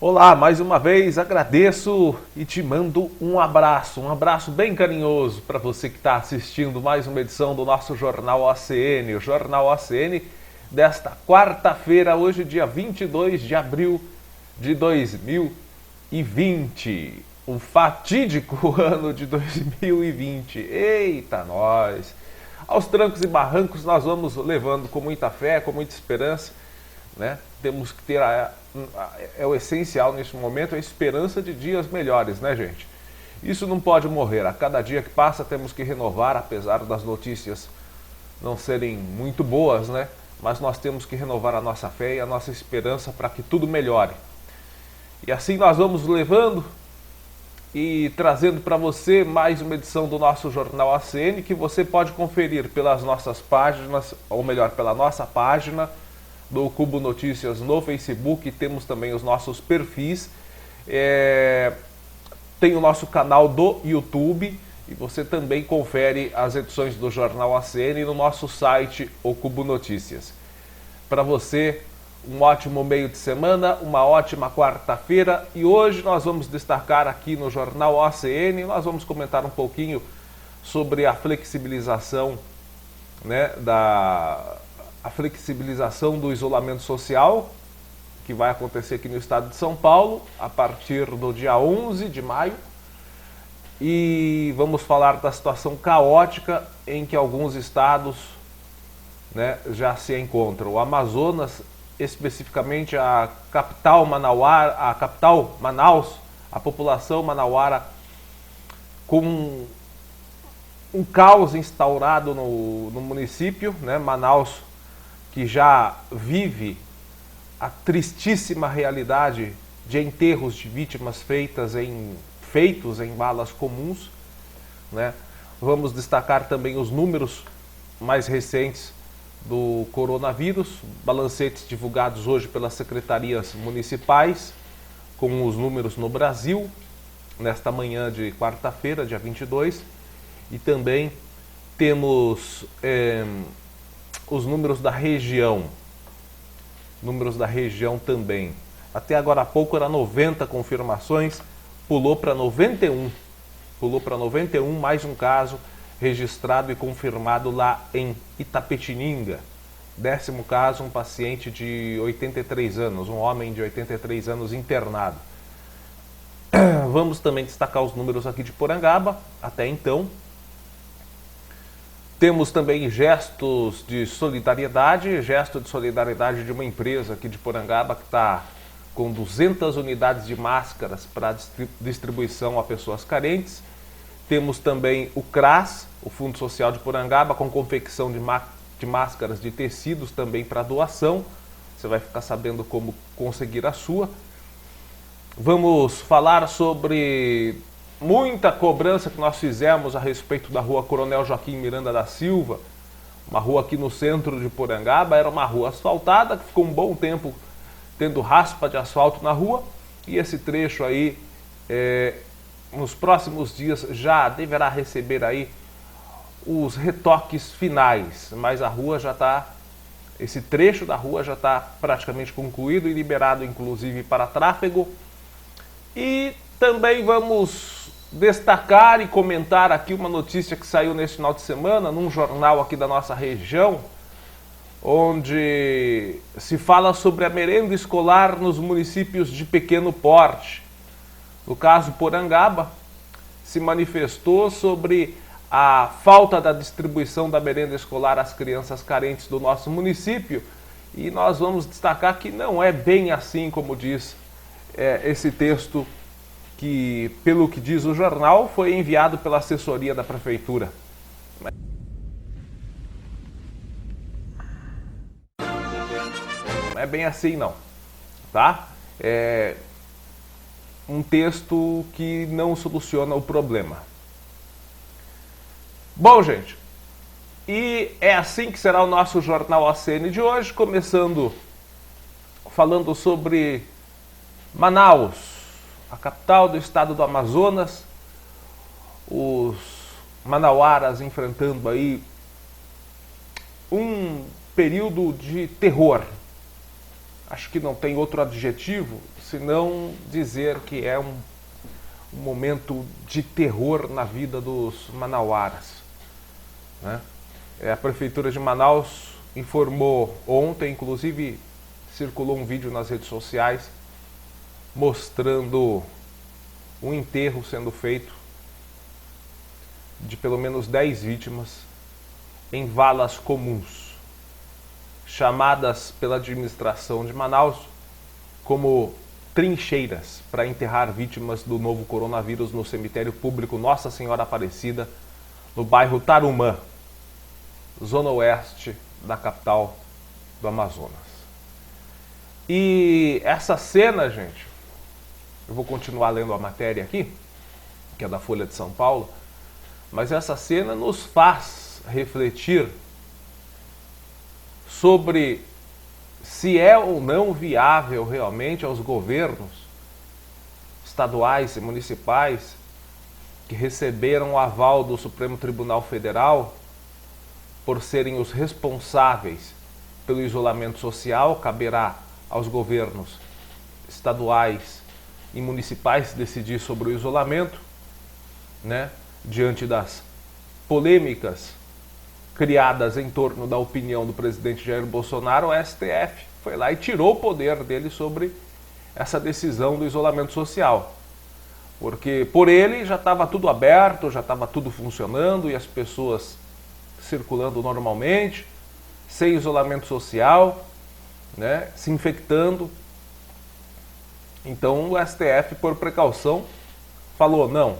Olá, mais uma vez agradeço e te mando um abraço bem carinhoso para você que está assistindo mais uma edição do nosso Jornal OCN, o Jornal OCN desta quarta-feira, hoje dia 22 de abril de 2020, o fatídico ano de 2020, eita nós! Aos trancos e barrancos nós vamos levando com muita fé, com muita esperança, né? Temos que ter é o essencial neste momento, a esperança de dias melhores, né, gente? Isso não pode morrer. A cada dia que passa temos que renovar, apesar das notícias não serem muito boas, né? Mas nós temos que renovar a nossa fé e a nossa esperança para que tudo melhore. E assim nós vamos levando e trazendo para você mais uma edição do nosso Jornal ACN, que você pode conferir pelas nossas páginas, ou melhor, pela nossa página do Cubo Notícias no Facebook. Temos também os nossos perfis, tem o nosso canal do YouTube, e você também confere as edições do Jornal ACN no nosso site, o Cubo Notícias. Para você, um ótimo meio de semana, uma ótima quarta-feira, e hoje nós vamos destacar aqui no Jornal ACN, nós vamos comentar um pouquinho sobre a flexibilização, né, a flexibilização do isolamento social, que vai acontecer aqui no estado de São Paulo, a partir do dia 11 de maio. E vamos falar da situação caótica em que alguns estados, né, já se encontram. O Amazonas, especificamente a capital Manaus, a população manauara com um caos instaurado no município, né, Manaus, que já vive a tristíssima realidade de enterros de vítimas feitos em balas comuns, né? Vamos destacar também os números mais recentes do coronavírus, balancetes divulgados hoje pelas secretarias municipais, com os números no Brasil, nesta manhã de quarta-feira, dia 22, e também temos os números da região. Números da região também. Até agora há pouco era 90 confirmações, pulou para 91. Pulou para 91, mais um caso registrado e confirmado lá em Itapetininga. 10º caso, um paciente de 83 anos, um homem de 83 anos internado. Vamos também destacar os números aqui de Porangaba, até então. Temos também gestos de solidariedade, gesto de solidariedade de uma empresa aqui de Porangaba que está com 200 unidades de máscaras para distribuição a pessoas carentes. Temos também o CRAS, o Fundo Social de Porangaba, com confecção de máscaras de tecidos também para doação. Você vai ficar sabendo como conseguir a sua. Vamos falar sobre muita cobrança que nós fizemos a respeito da rua Coronel Joaquim Miranda da Silva, uma rua aqui no centro de Porangaba. Era uma rua asfaltada, que ficou um bom tempo tendo raspa de asfalto na rua, e esse trecho aí, nos próximos dias, já deverá receber aí os retoques finais, mas a rua já está, esse trecho da rua já está praticamente concluído e liberado, inclusive, para tráfego. E também vamos destacar e comentar aqui uma notícia que saiu neste final de semana, num jornal aqui da nossa região, onde se fala sobre a merenda escolar nos municípios de pequeno porte. No caso, Porangaba se manifestou sobre a falta da distribuição da merenda escolar às crianças carentes do nosso município, e nós vamos destacar que não é bem assim como diz esse texto, que, pelo que diz o jornal, foi enviado pela assessoria da prefeitura. Não é bem assim não, tá? É um texto que não soluciona o problema. Bom, gente, e é assim que será o nosso Jornal ACN de hoje, começando falando sobre Manaus, a capital do estado do Amazonas. Os manauaras enfrentando aí um período de terror. acho que não tem outro adjetivo senão dizer que é um momento de terror na vida dos manauaras, né? A Prefeitura de Manaus informou ontem, inclusive circulou um vídeo nas redes sociais mostrando um enterro sendo feito de pelo menos 10 vítimas em valas comuns, chamadas pela administração de Manaus como trincheiras para enterrar vítimas do novo coronavírus no cemitério público Nossa Senhora Aparecida, no bairro Tarumã, zona oeste da capital do Amazonas. E essa cena, gente, eu vou continuar lendo a matéria aqui, que é da Folha de São Paulo, mas essa cena nos faz refletir sobre se é ou não viável realmente aos governos estaduais e municipais que receberam o aval do Supremo Tribunal Federal por serem os responsáveis pelo isolamento social. Caberá aos governos estaduais e municipais decidir sobre o isolamento, né? Diante das polêmicas criadas em torno da opinião do presidente Jair Bolsonaro, o STF foi lá e tirou o poder dele sobre essa decisão do isolamento social. Porque por ele já estava tudo aberto, já estava tudo funcionando e as pessoas circulando normalmente, sem isolamento social, né, se infectando. Então o STF, por precaução, falou: não,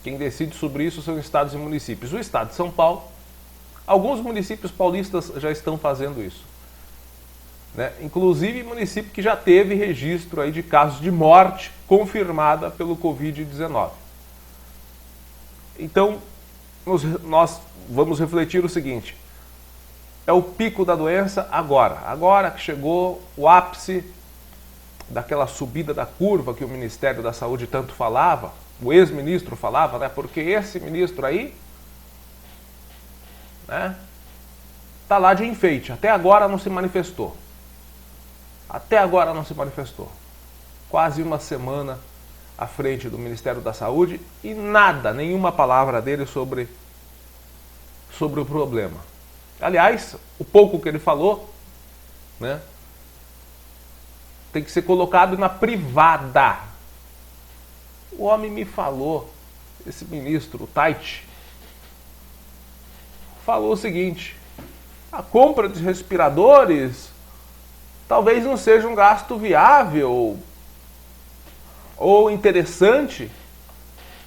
quem decide sobre isso são estados e municípios. O estado de São Paulo, alguns municípios paulistas já estão fazendo isso, né? Inclusive município que já teve registro aí de casos de morte confirmada pelo Covid-19. Então, nós vamos refletir o seguinte: é o pico da doença agora que chegou o ápice daquela subida da curva que o Ministério da Saúde tanto falava, o ex-ministro falava, né? Porque esse ministro aí, né, tá lá de enfeite, até agora não se manifestou. Até agora não se manifestou. Quase uma semana à frente do Ministério da Saúde e nada, nenhuma palavra dele sobre o problema. Aliás, o pouco que ele falou, né, tem que ser colocado na privada. O homem me falou, esse ministro, o Tait, falou o seguinte: a compra de respiradores talvez não seja um gasto viável ou interessante,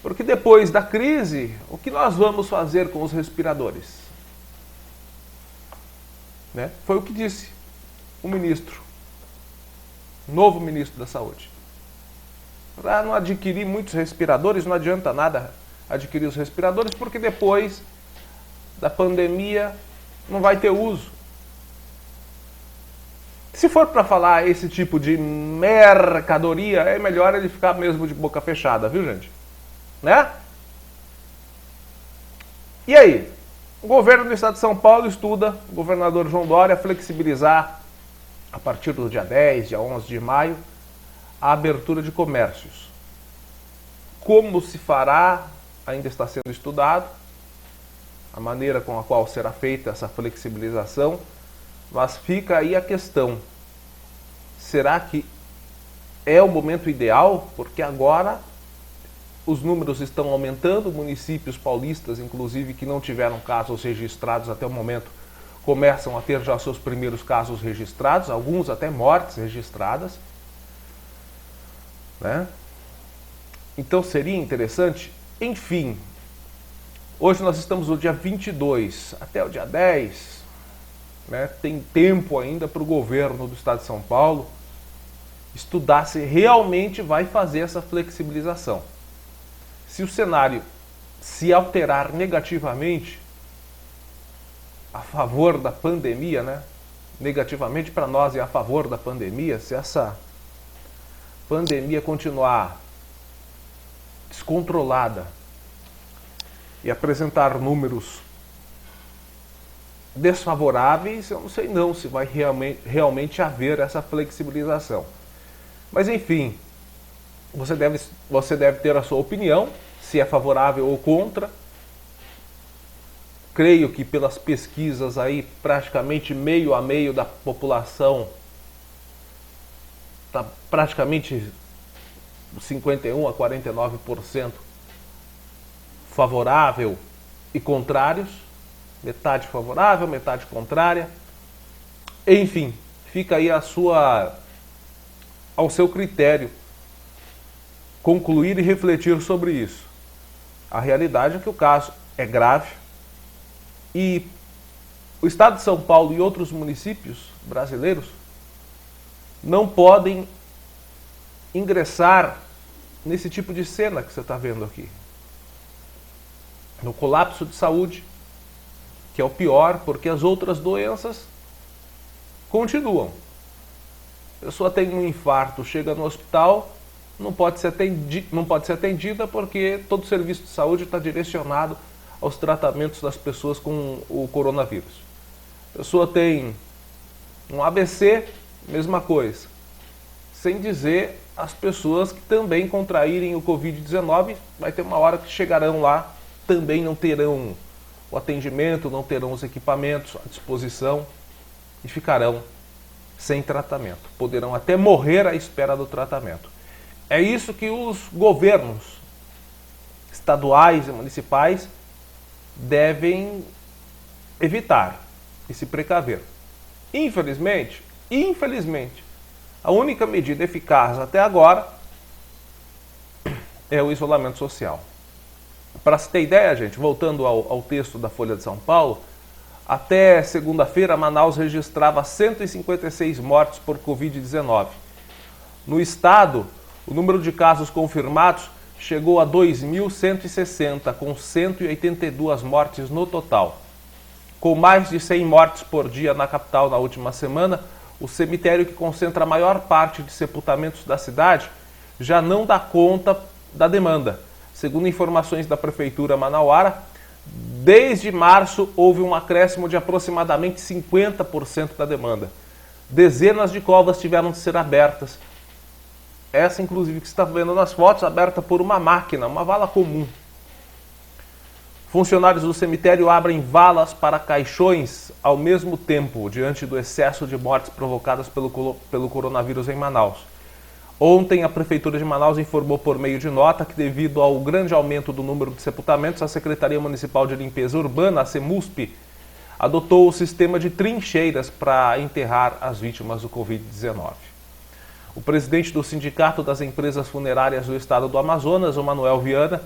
porque depois da crise, o que nós vamos fazer com os respiradores? Né? Foi o que disse o ministro, novo ministro da Saúde. Para não adquirir muitos respiradores, não adianta nada adquirir os respiradores, porque depois da pandemia não vai ter uso. Se for para falar esse tipo de mercadoria, é melhor ele ficar mesmo de boca fechada, viu, gente? Né? E aí? O governo do estado de São Paulo estuda, o governador João Dória, flexibilizar a partir do dia 10, dia 11 de maio, a abertura de comércios. Como se fará ainda está sendo estudado, a maneira com a qual será feita essa flexibilização, mas fica aí a questão: será que é o momento ideal? Porque agora os números estão aumentando, municípios paulistas, inclusive, que não tiveram casos registrados até o momento, começam a ter já seus primeiros casos registrados, alguns até mortes registradas, né? Então seria interessante, enfim, hoje nós estamos no dia 22, até o dia 10, né, tem tempo ainda para o governo do estado de São Paulo estudar se realmente vai fazer essa flexibilização. Se o cenário se alterar negativamente a favor da pandemia, né, negativamente para nós e a favor da pandemia, se essa pandemia continuar descontrolada e apresentar números desfavoráveis, eu não sei não se vai realmente haver essa flexibilização. Mas enfim, você deve ter a sua opinião, se é favorável ou contra. Creio que pelas pesquisas aí, praticamente meio a meio da população está praticamente 51 a 49% favorável e contrários. Metade favorável, metade contrária. Enfim, fica aí ao seu critério concluir e refletir sobre isso. A realidade é que o caso é grave e o estado de São Paulo e outros municípios brasileiros não podem ingressar nesse tipo de cena que você está vendo aqui. No colapso de saúde, que é o pior, porque as outras doenças continuam. A pessoa tem um infarto, chega no hospital, não pode ser atendida porque todo o serviço de saúde está direcionado aos tratamentos das pessoas com o coronavírus. A pessoa tem um AVC, mesma coisa. Sem dizer as pessoas que também contraírem o Covid-19, vai ter uma hora que chegarão lá, também não terão o atendimento, não terão os equipamentos à disposição e ficarão sem tratamento. Poderão até morrer à espera do tratamento. É isso que os governos estaduais e municipais devem evitar e se precaver. Infelizmente, a única medida eficaz até agora é o isolamento social. Para se ter ideia, gente, voltando ao texto da Folha de São Paulo, até segunda-feira, Manaus registrava 156 mortes por Covid-19. No estado, o número de casos confirmados chegou a 2.160, com 182 mortes no total. Com mais de 100 mortes por dia na capital na última semana, o cemitério que concentra a maior parte de sepultamentos da cidade já não dá conta da demanda. Segundo informações da Prefeitura manauara, desde março houve um acréscimo de aproximadamente 50% da demanda. Dezenas de covas tiveram de ser abertas. Essa, inclusive, que você está vendo nas fotos, aberta por uma máquina, uma vala comum. Funcionários do cemitério abrem valas para caixões ao mesmo tempo, diante do excesso de mortes provocadas pelo coronavírus em Manaus. Ontem, a Prefeitura de Manaus informou por meio de nota que, devido ao grande aumento do número de sepultamentos, a Secretaria Municipal de Limpeza Urbana, a CEMUSP, adotou o sistema de trincheiras para enterrar as vítimas do Covid-19. O presidente do Sindicato das Empresas Funerárias do Estado do Amazonas, o Manuel Viana,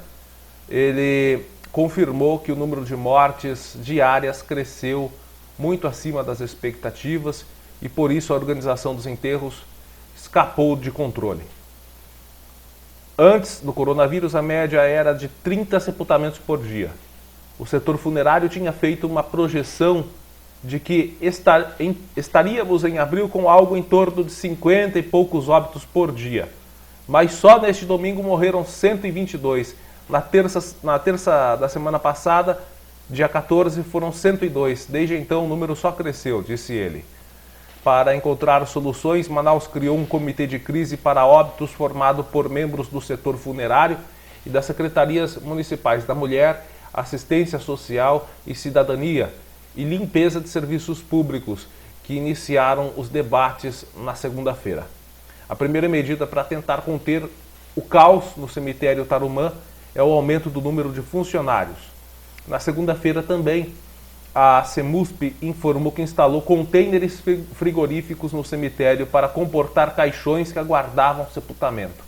ele confirmou que o número de mortes diárias cresceu muito acima das expectativas e, por isso, a organização dos enterros escapou de controle. Antes do coronavírus, a média era de 30 sepultamentos por dia. O setor funerário tinha feito uma projeção de que estaríamos em abril com algo em torno de 50 e poucos óbitos por dia. Mas só neste domingo morreram 122. Na terça da semana passada, dia 14, foram 102. Desde então, o número só cresceu, disse ele. Para encontrar soluções, Manaus criou um comitê de crise para óbitos formado por membros do setor funerário e das secretarias municipais da Mulher, Assistência Social e Cidadania e Limpeza de Serviços Públicos, que iniciaram os debates na segunda-feira. A primeira medida para tentar conter o caos no cemitério Tarumã é o aumento do número de funcionários. Na segunda-feira também, a CEMUSP informou que instalou contêineres frigoríficos no cemitério para comportar caixões que aguardavam sepultamento.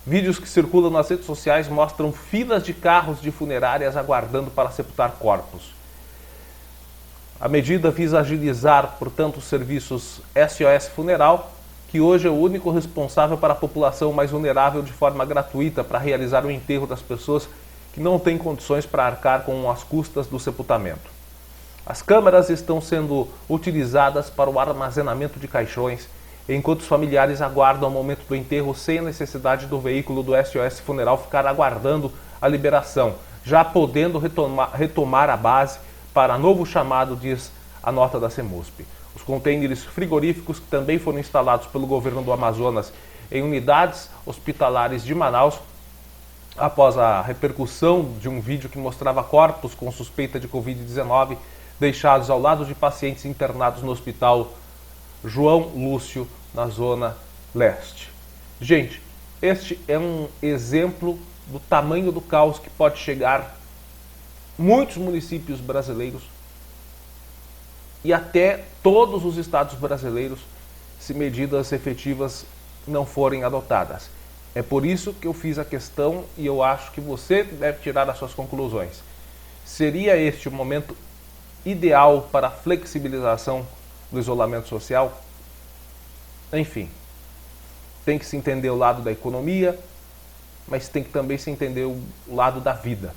Vídeos que circulam nas redes sociais mostram filas de carros de funerárias aguardando para sepultar corpos. A medida visa agilizar, portanto, os serviços SOS Funeral, que hoje é o único responsável para a população mais vulnerável de forma gratuita para realizar o enterro das pessoas que não têm condições para arcar com as custas do sepultamento. As câmaras estão sendo utilizadas para o armazenamento de caixões, enquanto os familiares aguardam o momento do enterro sem a necessidade do veículo do SOS Funeral ficar aguardando a liberação, já podendo retomar a base para novo chamado, diz a nota da Semusp. Os contêineres frigoríficos que também foram instalados pelo governo do Amazonas em unidades hospitalares de Manaus, após a repercussão de um vídeo que mostrava corpos com suspeita de Covid-19 deixados ao lado de pacientes internados no hospital João Lúcio, na Zona Leste. Gente, este é um exemplo do tamanho do caos que pode chegar muitos municípios brasileiros e até todos os estados brasileiros se medidas efetivas não forem adotadas. É por isso que eu fiz a questão e eu acho que você deve tirar as suas conclusões. Seria este o momento ideal para a flexibilização do isolamento social? Enfim, tem que se entender o lado da economia, mas tem que também se entender o lado da vida.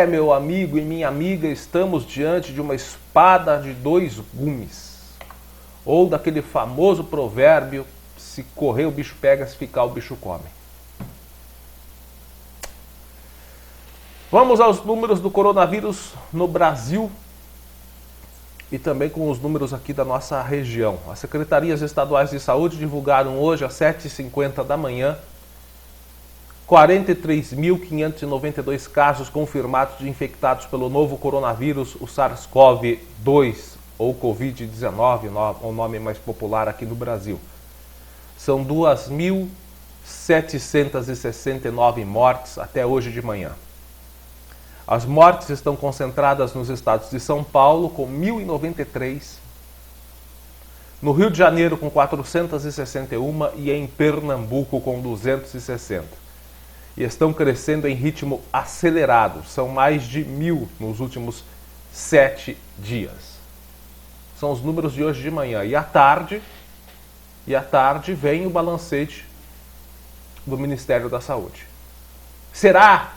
Meu amigo e minha amiga, estamos diante de uma espada de dois gumes. Ou daquele famoso provérbio, se correr o bicho pega, se ficar o bicho come. Vamos aos números do coronavírus no Brasil e também com os números aqui da nossa região. As secretarias estaduais de saúde divulgaram hoje às 7h50 da manhã 43.592 casos confirmados de infectados pelo novo coronavírus, o SARS-CoV-2 ou Covid-19, o nome mais popular aqui no Brasil. São 2.769 mortes até hoje de manhã. As mortes estão concentradas nos estados de São Paulo, com 1.093, no Rio de Janeiro, com 461 e em Pernambuco, com 260. E estão crescendo em ritmo acelerado. São mais de 1.000 nos últimos 7 dias. São os números de hoje de manhã. E à tarde vem o balancete do Ministério da Saúde. Será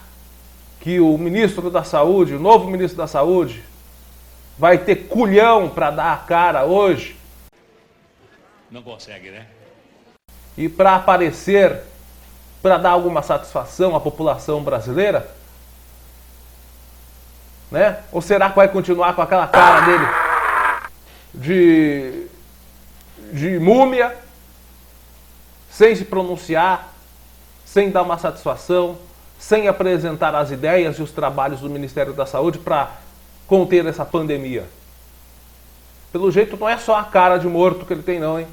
que o ministro da Saúde, o novo ministro da Saúde, vai ter culhão para dar a cara hoje? Não consegue, né? E para aparecer, para dar alguma satisfação à população brasileira? Né? Ou será que vai continuar com aquela cara dele de múmia, sem se pronunciar, sem dar uma satisfação, sem apresentar as ideias e os trabalhos do Ministério da Saúde para conter essa pandemia? Pelo jeito não é só a cara de morto que ele tem não, hein?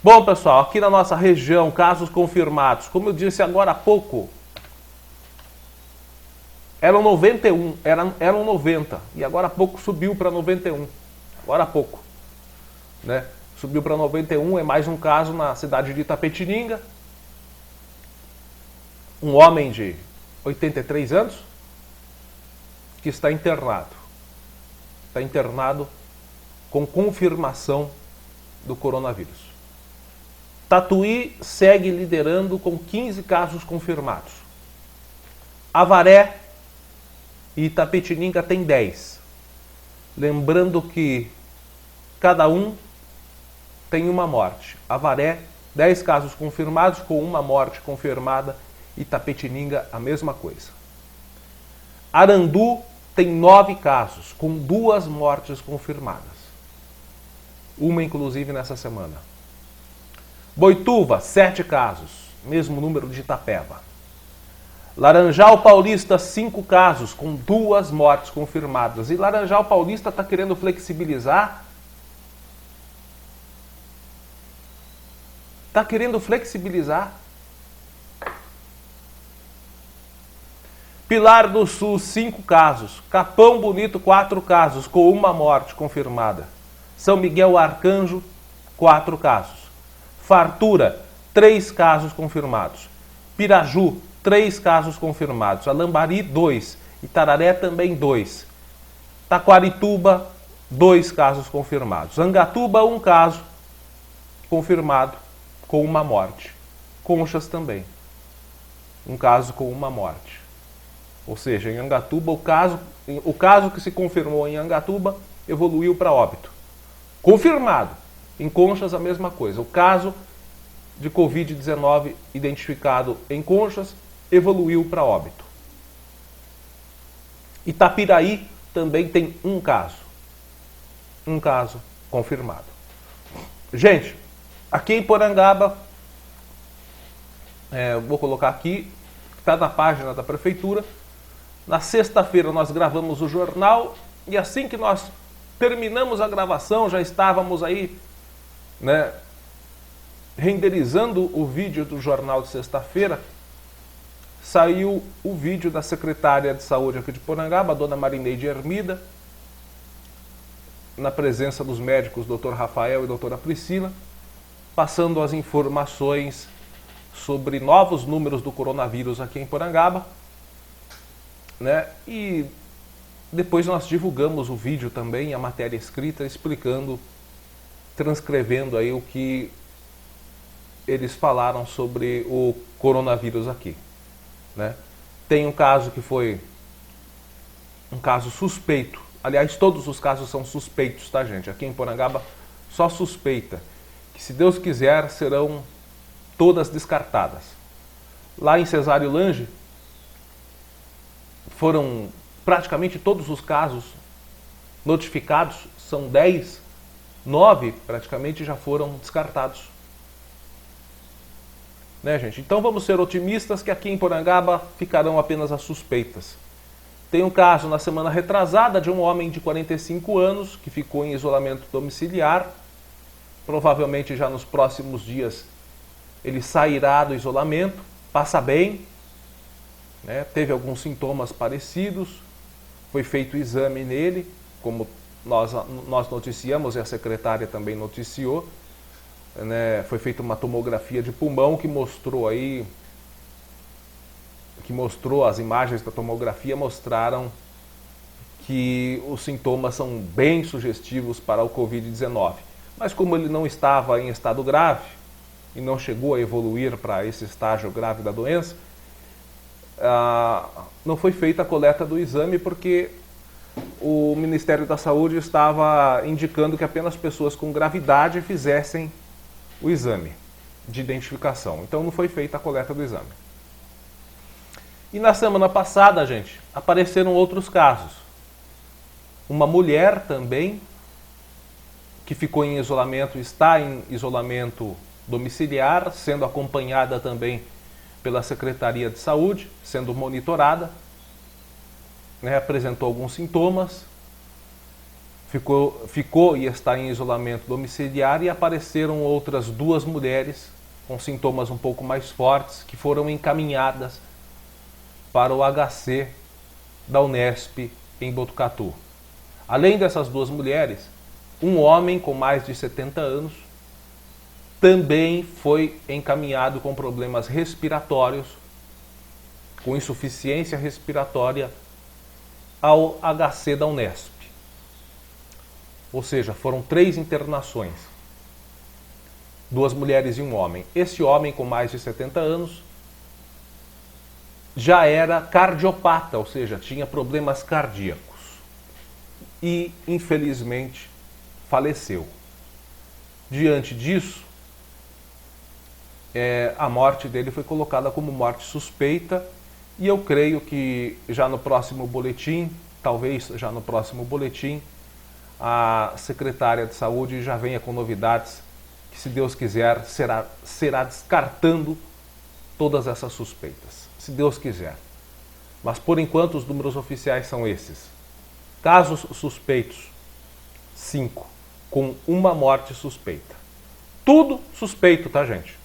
Bom, pessoal, aqui na nossa região, casos confirmados, como eu disse agora há pouco, eram 91, eram 90, e agora há pouco subiu para 91, agora há pouco, né? Subiu para 91, é mais um caso na cidade de Itapetininga. Um homem de 83 anos que está internado. Está internado com confirmação do coronavírus. Tatuí segue liderando com 15 casos confirmados. Avaré e Itapetininga tem 10. Lembrando que cada um tem uma morte. Avaré, 10 casos confirmados com uma morte confirmada. Itapetininga, a mesma coisa. Arandu tem 9 casos, com 2 mortes confirmadas. Uma, inclusive, nessa semana. Boituva, 7 casos, mesmo número de Itapeva. Laranjal Paulista, 5 casos, com 2 mortes confirmadas. E Laranjal Paulista está querendo flexibilizar. Está querendo flexibilizar. Pilar do Sul, 5 casos. Capão Bonito, 4 casos, com uma morte confirmada. São Miguel Arcanjo, 4 casos. Fartura, 3 casos confirmados. Piraju, 3 casos confirmados. Alambari, 2. Itararé, também 2. Taquarituba, 2 casos confirmados. Angatuba, 1 caso confirmado com uma morte. Conchas também. 1 caso com uma morte. Ou seja, em Angatuba, o caso que se confirmou em Angatuba evoluiu para óbito. Confirmado. Em Conchas, a mesma coisa. O caso de Covid-19 identificado em Conchas evoluiu para óbito. Itapiraí também tem um caso confirmado. Gente, aqui em Porangaba, vou colocar aqui, está na página da prefeitura. Na sexta-feira nós gravamos o jornal e assim que nós terminamos a gravação, já estávamos aí, né, renderizando o vídeo do jornal de sexta-feira, saiu o vídeo da secretária de saúde aqui de Porangaba, a dona Marineide Hermida, na presença dos médicos Dr. Rafael e doutora Priscila, passando as informações sobre novos números do coronavírus aqui em Porangaba, né? E depois nós divulgamos o vídeo também, a matéria escrita, explicando, transcrevendo aí o que eles falaram sobre o coronavírus aqui, né? Tem um caso que foi um caso suspeito. Aliás, todos os casos são suspeitos, tá, gente? Aqui em Porangaba, só suspeita, que se Deus quiser, serão todas descartadas. Lá em Cesário Lange, foram praticamente todos os casos notificados, são 10, 9 praticamente já foram descartados. Né, gente? Então vamos ser otimistas que aqui em Porangaba ficarão apenas as suspeitas. Tem um caso na semana retrasada de um homem de 45 anos que ficou em isolamento domiciliar. Provavelmente já nos próximos dias ele sairá do isolamento, passa bem, né? Teve alguns sintomas parecidos, foi feito exame nele, como nós noticiamos e a secretária também noticiou, né? Foi feita uma tomografia de pulmão que mostrou as imagens da tomografia mostraram que os sintomas são bem sugestivos para o Covid-19. Mas como ele não estava em estado grave e não chegou a evoluir para esse estágio grave da doença, não foi feita a coleta do exame porque o Ministério da Saúde estava indicando que apenas pessoas com gravidade fizessem o exame de identificação. Então não foi feita a coleta do exame. E na semana passada, gente, apareceram outros casos. Uma mulher também, que ficou em isolamento, está em isolamento domiciliar, sendo acompanhada também pela Secretaria de Saúde, sendo monitorada, né, apresentou alguns sintomas, ficou e está em isolamento domiciliar, e apareceram outras 2 mulheres com sintomas um pouco mais fortes que foram encaminhadas para o HC da Unesp em Botucatu. Além dessas 2 mulheres, um homem com mais de 70 anos também foi encaminhado com problemas respiratórios, com insuficiência respiratória, ao HC da Unesp. Ou seja, foram 3 internações, 2 mulheres e um homem. Esse homem com mais de 70 anos já era cardiopata, ou seja, tinha problemas cardíacos e, infelizmente, faleceu. Diante disso, a morte dele foi colocada como morte suspeita e eu creio que já no próximo boletim, talvez já no próximo boletim, a secretária de saúde já venha com novidades que, se Deus quiser, será descartando todas essas suspeitas. Se Deus quiser. Mas por enquanto os números oficiais são esses. Casos suspeitos, 5, com uma morte suspeita. Tudo suspeito, tá, gente?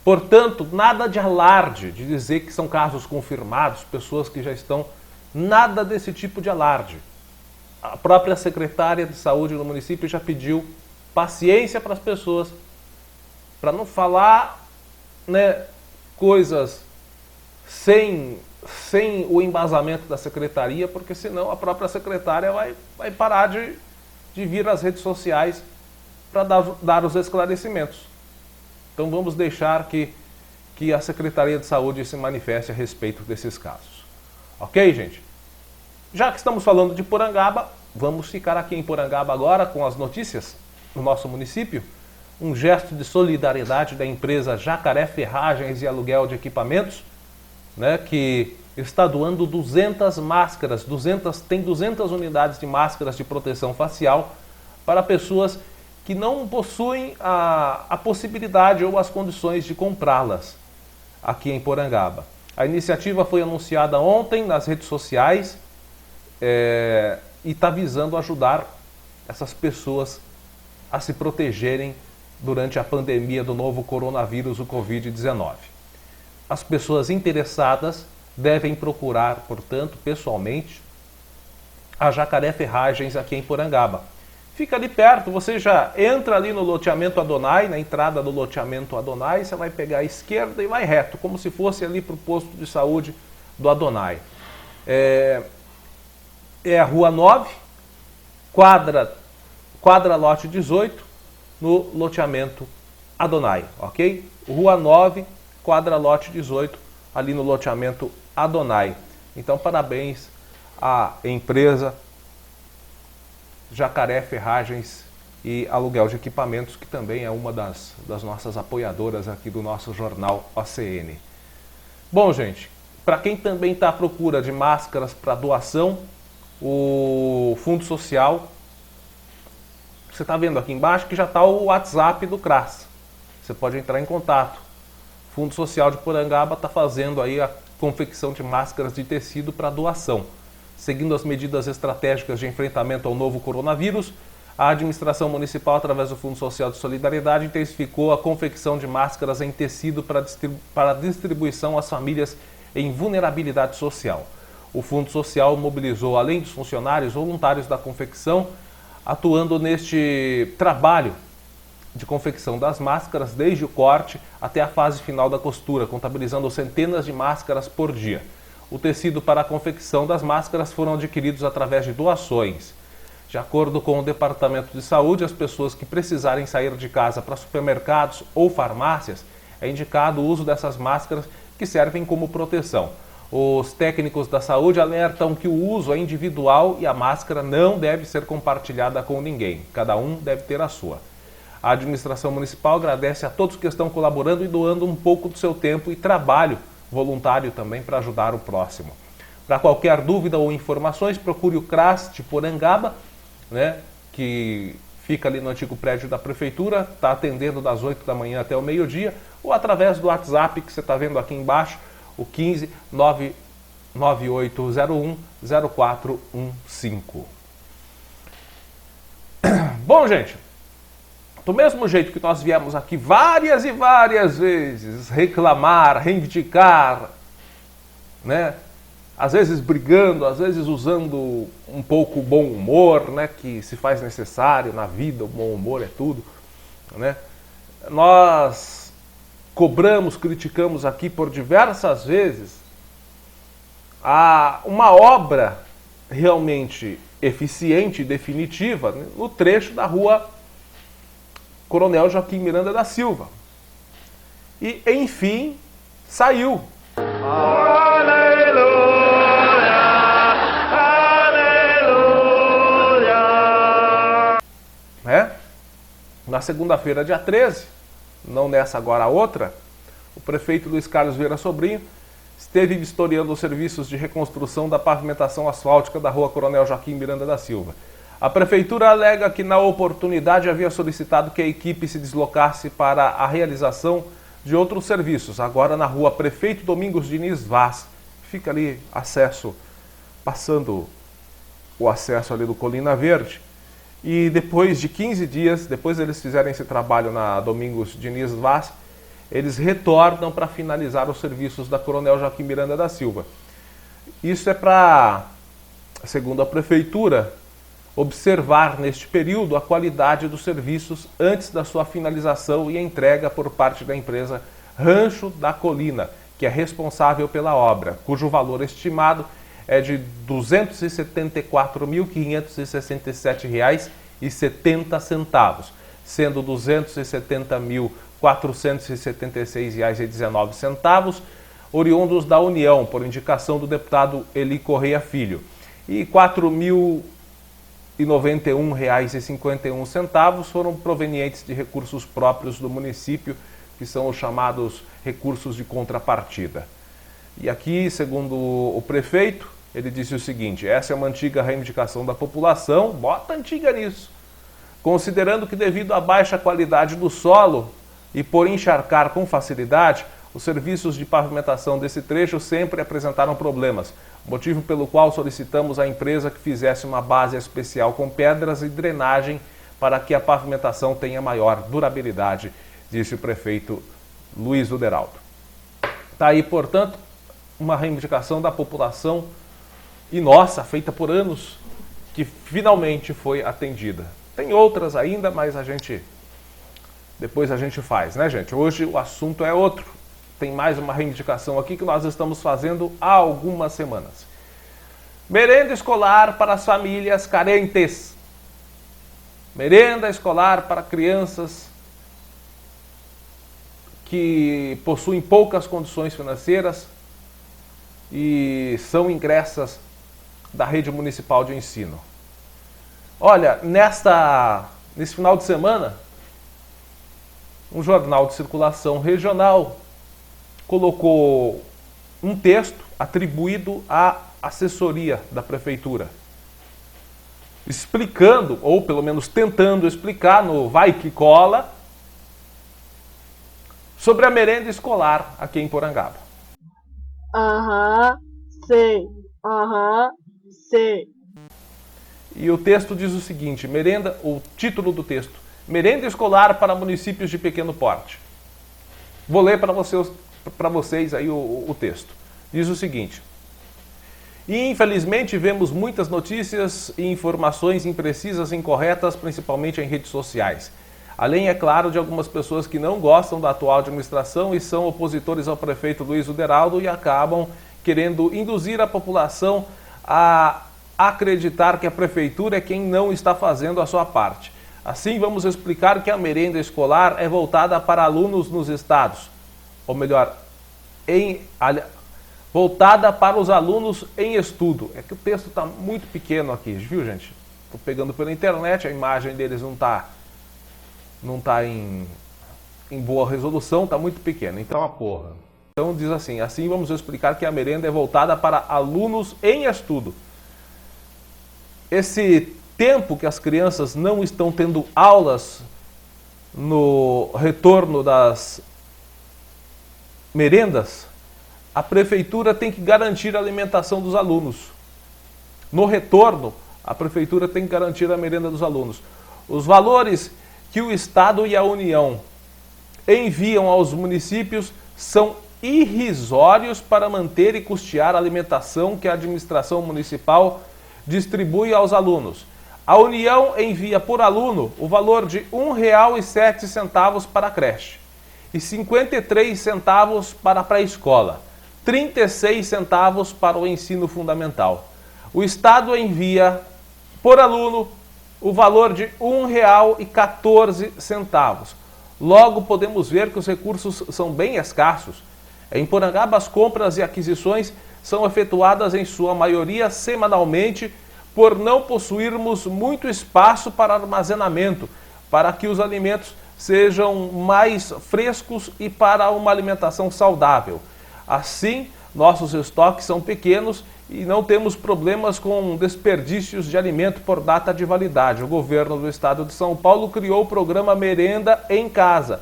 Portanto, nada de alarde, de dizer que são casos confirmados, pessoas que já estão, nada desse tipo de alarde. A própria secretária de saúde no município já pediu paciência para as pessoas, para não falar, né, coisas sem o embasamento da secretaria, porque senão a própria secretária vai parar de vir às redes sociais para dar os esclarecimentos. Então vamos deixar que a Secretaria de Saúde se manifeste a respeito desses casos. Ok, gente? Já que estamos falando de Porangaba, vamos ficar aqui em Porangaba agora com as notícias do nosso município. um gesto de solidariedade da empresa Jacaré Ferragens e Aluguel de Equipamentos, né, que está doando 200 máscaras, tem 200 unidades de máscaras de proteção facial para pessoas que não possuem a possibilidade ou as condições de comprá-las aqui em Porangaba. A iniciativa foi anunciada ontem nas redes sociais e está visando ajudar essas pessoas a se protegerem durante a pandemia do novo coronavírus, o Covid-19. As pessoas interessadas devem procurar, portanto, pessoalmente, a Jacaré Ferragens aqui em Porangaba. Fica ali perto, você já entra ali no loteamento Adonai, na entrada do loteamento Adonai, você vai pegar a esquerda e vai reto, como se fosse ali para o posto de saúde do Adonai. É a Rua 9, quadra lote 18, no loteamento Adonai, ok? Rua 9, quadra lote 18, ali no loteamento Adonai. Então, parabéns à empresa Jacaré Ferragens e Aluguel de Equipamentos, que também é uma das nossas apoiadoras aqui do nosso jornal OCN. Bom, gente, para quem também está à procura de máscaras para doação, o Fundo Social, você está vendo aqui embaixo que já está o WhatsApp do CRAS. Você pode entrar em contato. O Fundo Social de Porangaba está fazendo aí a confecção de máscaras de tecido para doação. Seguindo as medidas estratégicas de enfrentamento ao novo coronavírus, a administração municipal, através do Fundo Social de Solidariedade, intensificou a confecção de máscaras em tecido para distribuição às famílias em vulnerabilidade social. O Fundo Social mobilizou, além dos funcionários, voluntários da confecção, atuando neste trabalho de confecção das máscaras, desde o corte até a fase final da costura, contabilizando centenas de máscaras por dia. O tecido para a confecção das máscaras foram adquiridos através de doações. De acordo com o Departamento de Saúde, as pessoas que precisarem sair de casa para supermercados ou farmácias, é indicado o uso dessas máscaras que servem como proteção. Os técnicos da saúde alertam que o uso é individual e a máscara não deve ser compartilhada com ninguém. Cada um deve ter a sua. A administração municipal agradece a todos que estão colaborando e doando um pouco do seu tempo e trabalho voluntário também para ajudar o próximo. Para qualquer dúvida ou informações, procure o CRAS de Porangaba, né, que fica ali no antigo prédio da prefeitura, está atendendo das 8 da manhã até o meio-dia, ou através do WhatsApp que você está vendo aqui embaixo, o 15 99801 0415. Bom, gente, do mesmo jeito que nós viemos aqui várias e várias vezes reclamar, reivindicar, né? Às vezes brigando, às vezes usando um pouco o bom humor, né? Que se faz necessário na vida, o bom humor é tudo, né? Nós cobramos, criticamos aqui por diversas vezes uma obra realmente eficiente e definitiva, né, no trecho da rua Coronel Joaquim Miranda da Silva. E, enfim, saiu. Aleluia, aleluia. Na segunda-feira, dia 13, não nessa agora a outra, o prefeito Luiz Carlos Vieira Sobrinho esteve vistoriando os serviços de reconstrução da pavimentação asfáltica da rua Coronel Joaquim Miranda da Silva. A prefeitura alega que na oportunidade havia solicitado que a equipe se deslocasse para a realização de outros serviços, agora na rua Prefeito Domingos Diniz Vaz. Fica ali passando o acesso ali do Colina Verde. E depois de 15 dias, depois eles fizerem esse trabalho na Domingos Diniz Vaz, eles retornam para finalizar os serviços da Coronel Joaquim Miranda da Silva. Isso é para, segundo a prefeitura, observar neste período a qualidade dos serviços antes da sua finalização e entrega por parte da empresa Rancho da Colina, que é responsável pela obra, cujo valor estimado é de R$ 274.567,70, sendo R$ 270.476,19 oriundos da União, por indicação do deputado Eli Correia Filho, e R$ R$191,51 foram provenientes de recursos próprios do município, que são os chamados recursos de contrapartida. E aqui, segundo o prefeito, ele disse o seguinte: essa é uma antiga reivindicação da população, bota antiga nisso, considerando que devido à baixa qualidade do solo e por encharcar com facilidade, os serviços de pavimentação desse trecho sempre apresentaram problemas, motivo pelo qual solicitamos à empresa que fizesse uma base especial com pedras e drenagem para que a pavimentação tenha maior durabilidade, disse o prefeito Luiz Uderaldo. Está aí, portanto, uma reivindicação da população e nossa, feita por anos, que finalmente foi atendida. Tem outras ainda, mas depois a gente faz, né, gente? Hoje o assunto é outro. Tem mais uma reivindicação aqui que nós estamos fazendo há algumas semanas. Merenda escolar para as famílias carentes. Merenda escolar para crianças que possuem poucas condições financeiras e são ingressas da rede municipal de ensino. Olha, nesse final de semana, um jornal de circulação regional colocou um texto atribuído à assessoria da prefeitura, explicando, ou pelo menos tentando explicar no Vai Que Cola, sobre a merenda escolar aqui em Porangaba. Sei. E o texto diz o seguinte: o título do texto: Merenda escolar para municípios de pequeno porte. Vou ler para vocês aí o texto. Diz o seguinte: e infelizmente vemos muitas notícias e informações imprecisas e incorretas, principalmente em redes sociais. Além, é claro, de algumas pessoas que não gostam da atual administração e são opositores ao prefeito Luiz Uderaldo e acabam querendo induzir a população a acreditar que a prefeitura é quem não está fazendo a sua parte. Assim, vamos explicar que a merenda escolar é voltada para alunos nos estados, ou melhor, voltada para os alunos em estudo. É que o texto está muito pequeno aqui, viu, gente? Estou pegando pela internet, a imagem deles não está em boa resolução, está muito pequena. Então diz assim: assim vamos explicar que a merenda é voltada para alunos em estudo. Esse tempo que as crianças não estão tendo aulas no retorno das merendas, a prefeitura tem que garantir a alimentação dos alunos. No retorno, a prefeitura tem que garantir a merenda dos alunos. Os valores que o Estado e a União enviam aos municípios são irrisórios para manter e custear a alimentação que a administração municipal distribui aos alunos. A União envia por aluno o valor de R$ 1,07 para a creche e 53 centavos para a pré-escola, 36 centavos para o ensino fundamental. O Estado envia por aluno o valor de R$ 1,14. Logo, podemos ver que os recursos são bem escassos. Em Porangaba, as compras e aquisições são efetuadas em sua maioria semanalmente, por não possuirmos muito espaço para armazenamento, para que os alimentos sejam mais frescos e para uma alimentação saudável. Assim, nossos estoques são pequenos e não temos problemas com desperdícios de alimento por data de validade. O governo do estado de São Paulo criou o programa Merenda em Casa.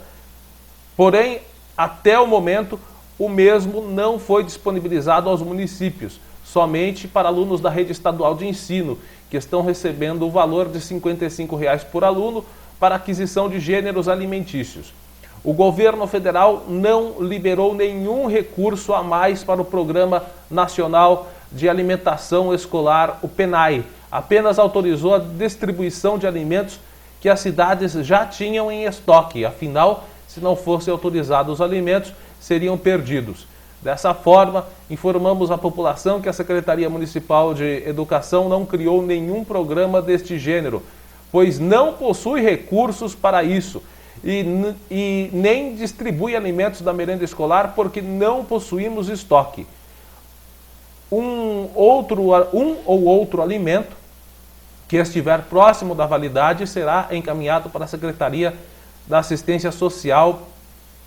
Porém, até o momento, o mesmo não foi disponibilizado aos municípios, somente para alunos da rede estadual de ensino, que estão recebendo o valor de R$ 55 por aluno para aquisição de gêneros alimentícios. O governo federal não liberou nenhum recurso a mais para o Programa Nacional de Alimentação Escolar, o PNAE. Apenas autorizou a distribuição de alimentos que as cidades já tinham em estoque. Afinal, se não fossem autorizados os alimentos, seriam perdidos. Dessa forma, informamos à população que a Secretaria Municipal de Educação não criou nenhum programa deste gênero, pois não possui recursos para isso e nem distribui alimentos da merenda escolar porque não possuímos estoque. Um ou outro alimento que estiver próximo da validade será encaminhado para a Secretaria da Assistência Social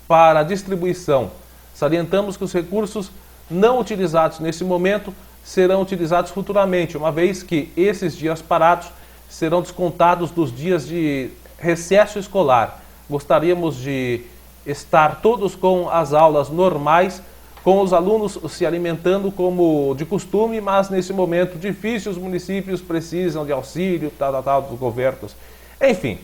para distribuição. Salientamos que os recursos não utilizados nesse momento serão utilizados futuramente, uma vez que esses dias parados serão descontados dos dias de recesso escolar. Gostaríamos de estar todos com as aulas normais, com os alunos se alimentando como de costume, mas nesse momento difícil os municípios precisam de auxílio, dos governos. Enfim,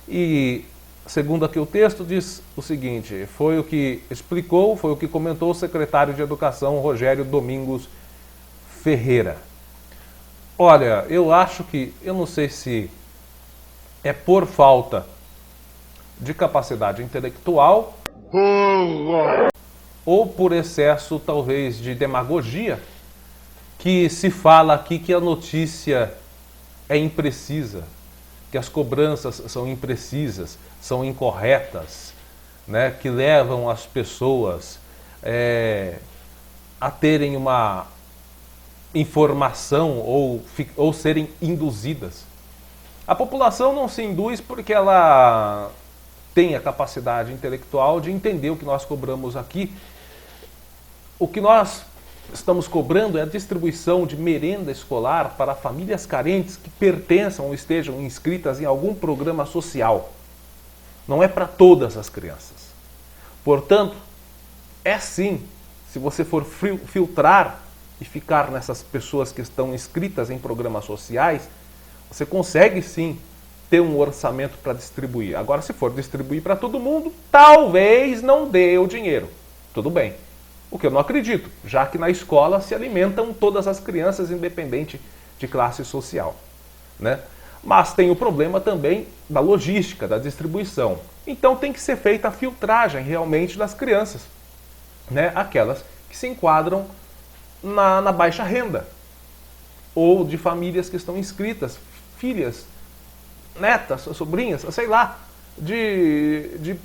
e segundo aqui o texto diz o seguinte, foi o que explicou, foi o que comentou o secretário de Educação, Rogério Domingos Ferreira. Olha, eu acho que, eu não sei se é por falta de capacidade intelectual ou por excesso, talvez, de demagogia, que se fala aqui que a notícia é imprecisa, que as cobranças são imprecisas, são incorretas, né, que levam as pessoas a terem uma informação ou serem induzidas. A população não se induz porque ela tem a capacidade intelectual de entender o que nós cobramos aqui. O que nós estamos cobrando é a distribuição de merenda escolar para famílias carentes que pertençam ou estejam inscritas em algum programa social. Não é para todas as crianças. Portanto, é sim, se você for filtrar e ficar nessas pessoas que estão inscritas em programas sociais, você consegue sim ter um orçamento para distribuir. Agora, se for distribuir para todo mundo, talvez não dê o dinheiro. Tudo bem. O que eu não acredito, já que na escola se alimentam todas as crianças, independente de classe social, né? Mas tem o problema também da logística, da distribuição. Então tem que ser feita a filtragem realmente das crianças, né? Aquelas que se enquadram na baixa renda, ou de famílias que estão inscritas, filhas, netas, sobrinhas, sei lá, de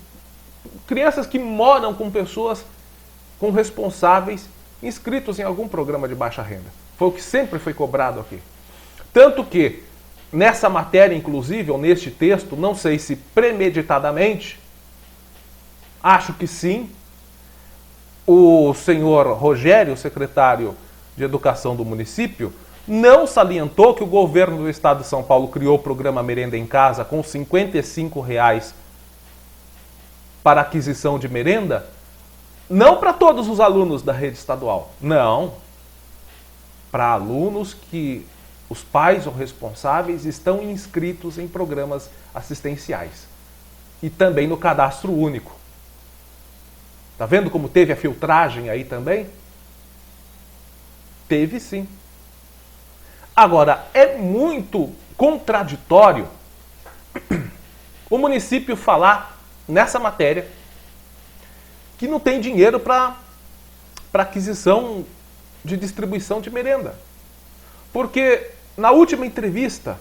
crianças que moram com pessoas, com responsáveis inscritos em algum programa de baixa renda. Foi o que sempre foi cobrado aqui. Tanto que, nessa matéria, inclusive, ou neste texto, não sei se premeditadamente, acho que sim, o senhor Rogério, secretário de Educação do município, não salientou que o governo do estado de São Paulo criou o programa Merenda em Casa com R$ 55 para aquisição de merenda, não para todos os alunos da rede estadual, não. Para alunos que os pais ou responsáveis estão inscritos em programas assistenciais. E também no cadastro único. Tá vendo como teve a filtragem aí também? Teve sim. Agora, é muito contraditório o município falar nessa matéria que não tem dinheiro para aquisição de distribuição de merenda. Porque na última entrevista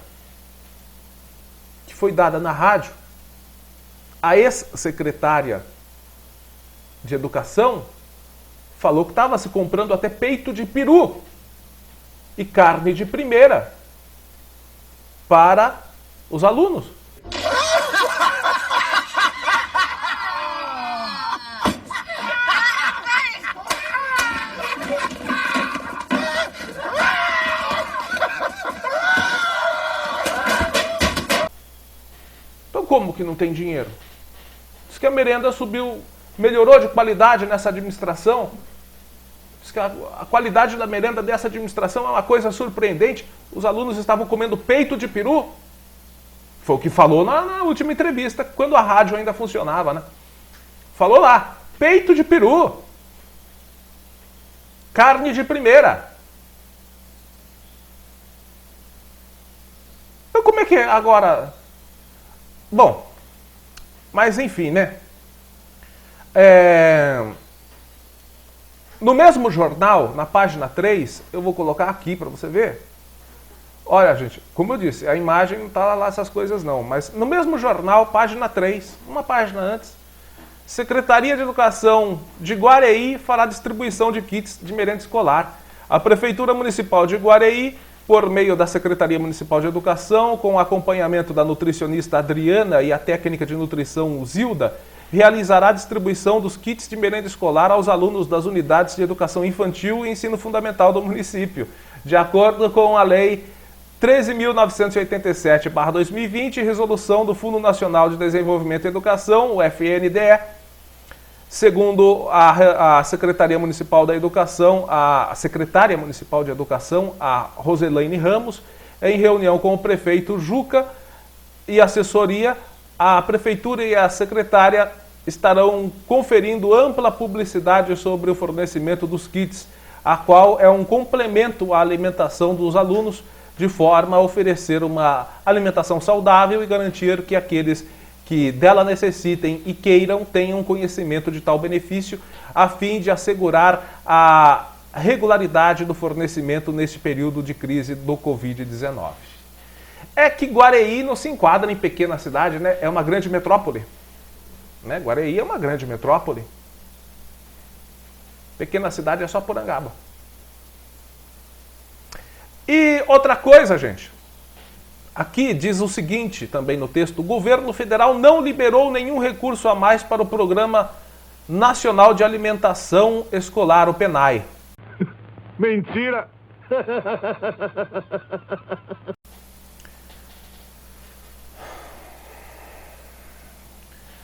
que foi dada na rádio, a ex-secretária de Educação falou que estava se comprando até peito de peru e carne de primeira para os alunos. Então como que não tem dinheiro? Diz que a merenda subiu, melhorou de qualidade nessa administração. Diz que a qualidade da merenda dessa administração é uma coisa surpreendente. Os alunos estavam comendo peito de peru. Foi o que falou na última entrevista, quando a rádio ainda funcionava, né? Falou lá, peito de peru. Carne de primeira. Então como é que é agora? Bom, mas enfim, né? No mesmo jornal, na página 3, eu vou colocar aqui para você ver. Olha, gente, como eu disse, a imagem não está lá essas coisas não, mas no mesmo jornal, página 3, uma página antes, Secretaria de Educação de Guareí fará distribuição de kits de merenda escolar. A Prefeitura Municipal de Guareí por meio da Secretaria Municipal de Educação, com o acompanhamento da nutricionista Adriana e a técnica de nutrição Zilda, realizará a distribuição dos kits de merenda escolar aos alunos das unidades de educação infantil e ensino fundamental do município, de acordo com a Lei 13.987/2020, resolução do Fundo Nacional de Desenvolvimento e Educação, o FNDE. Segundo a Secretaria Municipal da Educação, a secretária municipal de Educação, a Roselaine Ramos, em reunião com o prefeito Juca e assessoria, a prefeitura e a secretária estarão conferindo ampla publicidade sobre o fornecimento dos kits, a qual é um complemento à alimentação dos alunos, de forma a oferecer uma alimentação saudável e garantir que aqueles que dela necessitem e queiram tenham conhecimento de tal benefício, a fim de assegurar a regularidade do fornecimento neste período de crise do Covid-19. É que Guareí não se enquadra em pequena cidade, né? É uma grande metrópole. Né? Guareí é uma grande metrópole. Pequena cidade é só Porangaba. E outra coisa, gente. Aqui diz o seguinte, também no texto: o governo federal não liberou nenhum recurso a mais para o Programa Nacional de Alimentação Escolar, o PNAE. Mentira!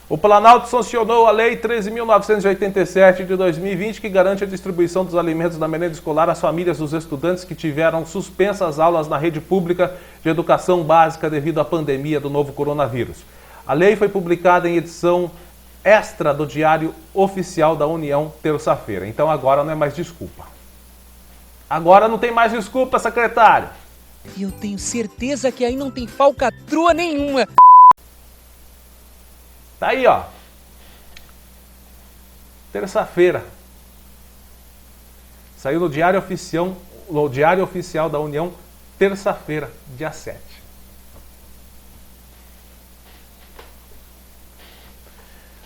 O Planalto sancionou a Lei 13.987 de 2020, que garante a distribuição dos alimentos da merenda escolar às famílias dos estudantes que tiveram suspensas aulas na rede pública de educação básica devido à pandemia do novo coronavírus. A lei foi publicada em edição extra do Diário Oficial da União, terça-feira. Então agora não é mais desculpa. Agora não tem mais desculpa, secretário. E eu tenho certeza que aí não tem falcatrua nenhuma. Tá aí, ó. Terça-feira. Saiu no Diário Oficial da União, terça-feira, dia 7.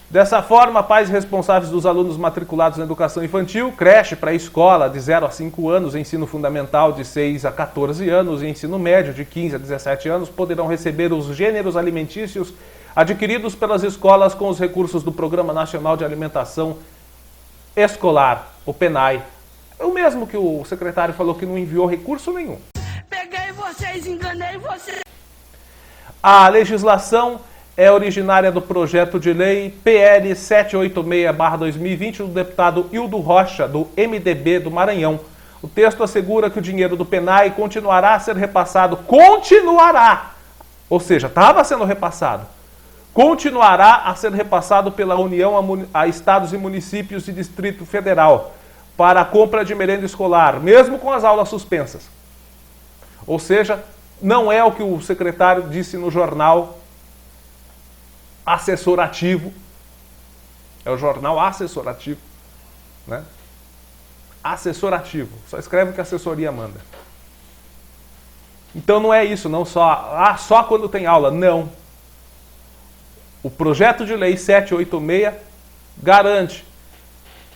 Dessa forma, pais responsáveis dos alunos matriculados na educação infantil, creche para escola de 0 a 5 anos, ensino fundamental de 6 a 14 anos e ensino médio de 15 a 17 anos poderão receber os gêneros alimentícios adquiridos pelas escolas com os recursos do Programa Nacional de Alimentação Escolar, o PNAE. É o mesmo que o secretário falou que não enviou recurso nenhum. Peguei vocês, enganei vocês. A legislação é originária do projeto de lei PL 786/2020 do deputado Hildo Rocha, do MDB do Maranhão. O texto assegura que o dinheiro do PNAE continuará a ser repassado. Continuará! Ou seja, estava sendo repassado. Continuará a ser repassado pela União a estados e municípios e Distrito Federal para a compra de merenda escolar, mesmo com as aulas suspensas. Ou seja, não é o que o secretário disse no jornal assessorativo. É o jornal assessorativo, né? Assessorativo. Só escreve o que a assessoria manda. Então não é isso, não só quando tem aula, não. O projeto de lei 786 garante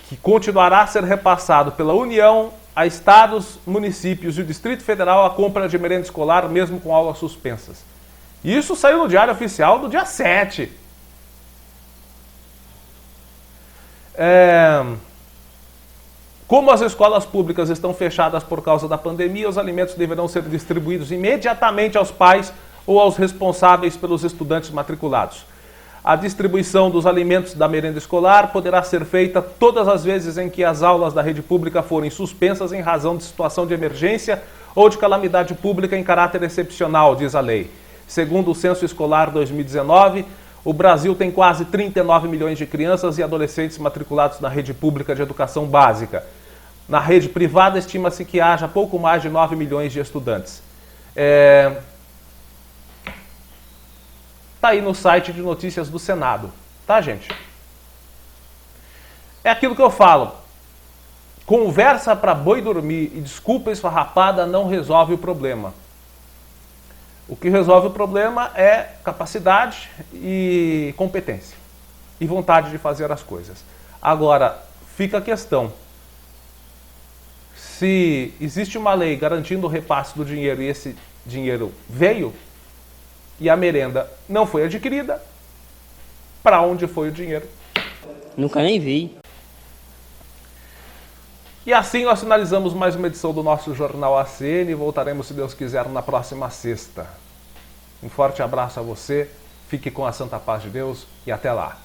que continuará a ser repassado pela União a estados, municípios e o Distrito Federal a compra de merenda escolar, mesmo com aulas suspensas. Isso saiu no Diário Oficial do dia 7. Como as escolas públicas estão fechadas por causa da pandemia, os alimentos deverão ser distribuídos imediatamente aos pais ou aos responsáveis pelos estudantes matriculados. A distribuição dos alimentos da merenda escolar poderá ser feita todas as vezes em que as aulas da rede pública forem suspensas em razão de situação de emergência ou de calamidade pública em caráter excepcional, diz a lei. Segundo o Censo Escolar 2019, o Brasil tem quase 39 milhões de crianças e adolescentes matriculados na rede pública de educação básica. Na rede privada, estima-se que haja pouco mais de 9 milhões de estudantes. Está aí no site de notícias do Senado. Tá, gente? É aquilo que eu falo. Conversa para boi dormir e desculpa esfarrapada não resolve o problema. O que resolve o problema é capacidade e competência. E vontade de fazer as coisas. Agora, fica a questão. Se existe uma lei garantindo o repasse do dinheiro e esse dinheiro veio e a merenda não foi adquirida, para onde foi o dinheiro? Nunca nem vi. E assim nós finalizamos mais uma edição do nosso Jornal ACN e voltaremos, se Deus quiser, na próxima sexta. Um forte abraço a você, fique com a santa paz de Deus e até lá.